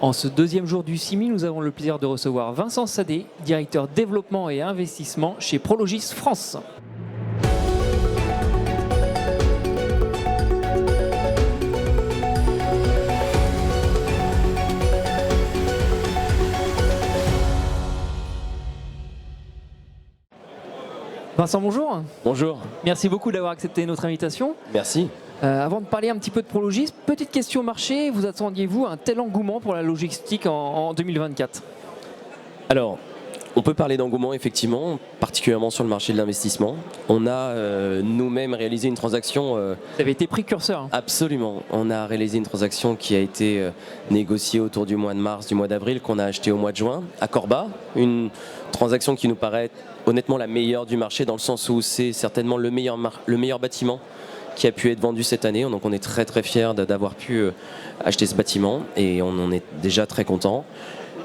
En ce deuxième jour du CIMI, nous avons le plaisir de recevoir Vincent Sadé, directeur développement et investissement chez Prologis France. Vincent, bonjour. Bonjour. Merci beaucoup d'avoir accepté notre invitation. Merci. Avant de parler un petit peu de Prologis, petite question marché, vous attendiez-vous un tel engouement pour la logistique en 2024 ? Alors, on peut parler d'engouement effectivement, particulièrement sur le marché de l'investissement. On a nous-mêmes réalisé une transaction... Vous avez été précurseur. Absolument. On a réalisé une transaction qui a été négociée autour du mois de mars, du mois d'avril, qu'on a acheté au mois de juin à Corba. Une transaction qui nous paraît honnêtement la meilleure du marché dans le sens où c'est certainement le meilleur bâtiment qui a pu être vendu cette année. Donc on est très très fiers d'avoir pu acheter ce bâtiment et on en est déjà très content.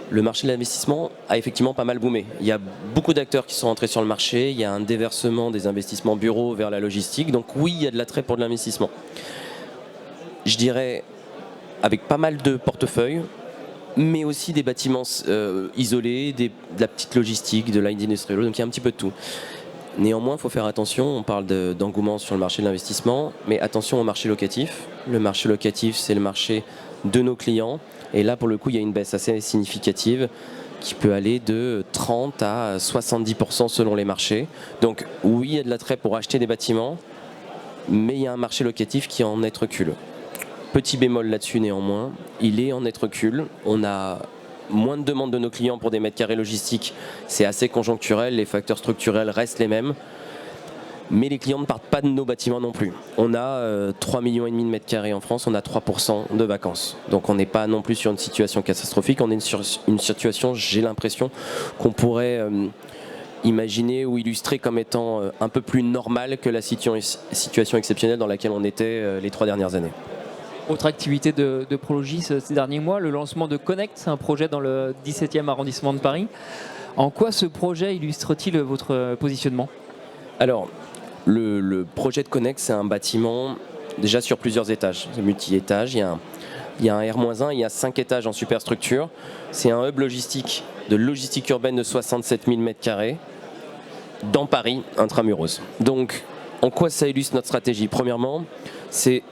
Le marché de l'investissement a effectivement pas mal boomé. Il y a beaucoup d'acteurs qui sont entrés sur le marché, il y a un déversement des investissements bureaux vers la logistique. Donc oui, il y a de l'attrait pour de l'investissement. Je dirais avec pas mal de portefeuilles, mais aussi des bâtiments isolés, de la petite logistique, de light industrial, donc il y a un petit peu de tout. Néanmoins, il faut faire attention, on parle d'engouement sur le marché de l'investissement, mais attention au marché locatif. Le marché locatif, c'est le marché de nos clients, et là, pour le coup, il y a une baisse assez significative qui peut aller de 30 à 70% selon les marchés. Donc oui, il y a de l'attrait pour acheter des bâtiments, mais il y a un marché locatif qui est en net recul. Petit bémol là-dessus néanmoins, il est en net recul. On a moins de demandes de nos clients pour des mètres carrés logistiques, c'est assez conjoncturel, les facteurs structurels restent les mêmes, mais les clients ne partent pas de nos bâtiments non plus. On a 3,5 millions de mètres carrés en France, on a 3% de vacances. Donc on n'est pas non plus sur une situation catastrophique, on est sur une situation, j'ai l'impression, qu'on pourrait imaginer ou illustrer comme étant un peu plus normale que la situation exceptionnelle dans laquelle on était les 3 dernières années. Autre activité de Prologis ces derniers mois, le lancement de Connect, c'est un projet dans le 17e arrondissement de Paris. En quoi ce projet illustre-t-il votre positionnement ? Alors, le projet de Connect, c'est un bâtiment déjà sur plusieurs étages, c'est multi-étages. Il y a un R-1, il y a 5 étages en superstructure. C'est un hub logistique de logistique urbaine de 67 000 m² dans Paris, intramuros. Donc, en quoi ça illustre notre stratégie ? Premièrement, c'est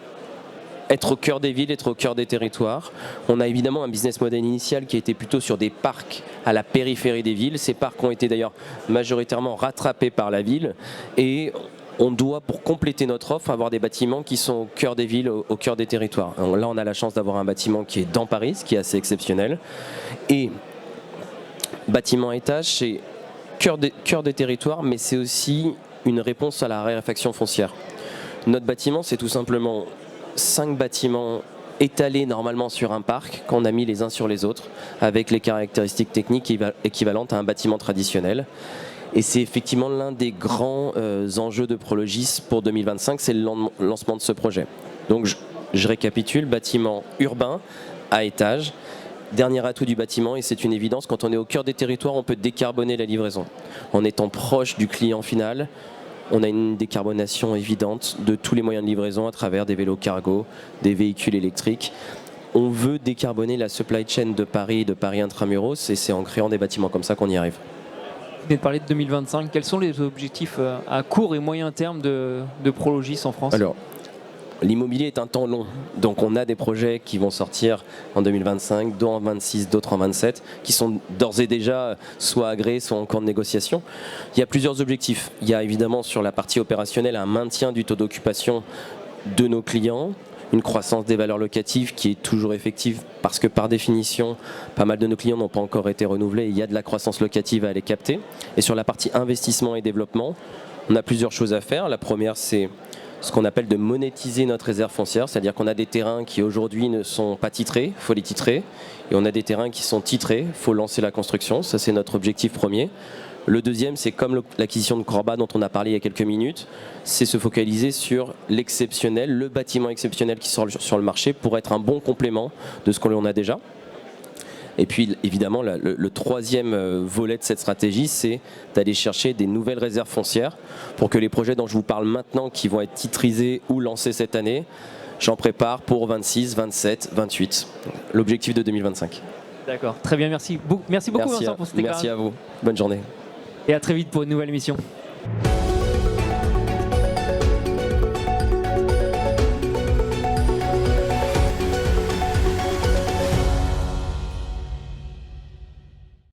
être au cœur des villes, être au cœur des territoires. On a évidemment un business model initial qui était plutôt sur des parcs à la périphérie des villes. Ces parcs ont été d'ailleurs majoritairement rattrapés par la ville et on doit, pour compléter notre offre, avoir des bâtiments qui sont au cœur des villes, au cœur des territoires. Alors là, on a la chance d'avoir un bâtiment qui est dans Paris, ce qui est assez exceptionnel. Et bâtiment à étage, c'est cœur des territoires, mais c'est aussi une réponse à la raréfaction foncière. Notre bâtiment, c'est tout simplement 5 bâtiments étalés normalement sur un parc qu'on a mis les uns sur les autres avec les caractéristiques techniques équivalentes à un bâtiment traditionnel. Et c'est effectivement l'un des grands enjeux de Prologis pour 2025, c'est le lancement de ce projet. Donc je récapitule, bâtiment urbain à étage. Dernier atout du bâtiment, et c'est une évidence, quand on est au cœur des territoires, on peut décarboner la livraison. En étant proche du client final, on a une décarbonation évidente de tous les moyens de livraison à travers des vélos cargo, des véhicules électriques. On veut décarboner la supply chain de Paris intramuros, et c'est en créant des bâtiments comme ça qu'on y arrive. Vous venez de parler de 2025. Quels sont les objectifs à court et moyen terme de Prologis en France ? Alors, l'immobilier est un temps long, donc on a des projets qui vont sortir en 2025, d'autres en 2026, d'autres en 2027, qui sont d'ores et déjà soit agréés, soit en cours de négociation. Il y a plusieurs objectifs. Il y a évidemment sur la partie opérationnelle un maintien du taux d'occupation de nos clients, une croissance des valeurs locatives qui est toujours effective parce que par définition, pas mal de nos clients n'ont pas encore été renouvelés et il y a de la croissance locative à aller capter. Et sur la partie investissement et développement, on a plusieurs choses à faire. La première, c'est ce qu'on appelle de monétiser notre réserve foncière, c'est-à-dire qu'on a des terrains qui aujourd'hui ne sont pas titrés, il faut les titrer, et on a des terrains qui sont titrés, il faut lancer la construction, ça c'est notre objectif premier. Le deuxième, c'est comme l'acquisition de Corba dont on a parlé il y a quelques minutes, c'est se focaliser sur l'exceptionnel, le bâtiment exceptionnel qui sort sur le marché pour être un bon complément de ce qu'on a déjà. Et puis évidemment, le troisième volet de cette stratégie, c'est d'aller chercher des nouvelles réserves foncières pour que les projets dont je vous parle maintenant, qui vont être titrisés ou lancés cette année, j'en prépare pour 26, 27, 28. L'objectif de 2025. D'accord, très bien, merci. Merci beaucoup Vincent pour cette Merci déclaration. à vous. Bonne journée. Et à très vite pour une nouvelle émission.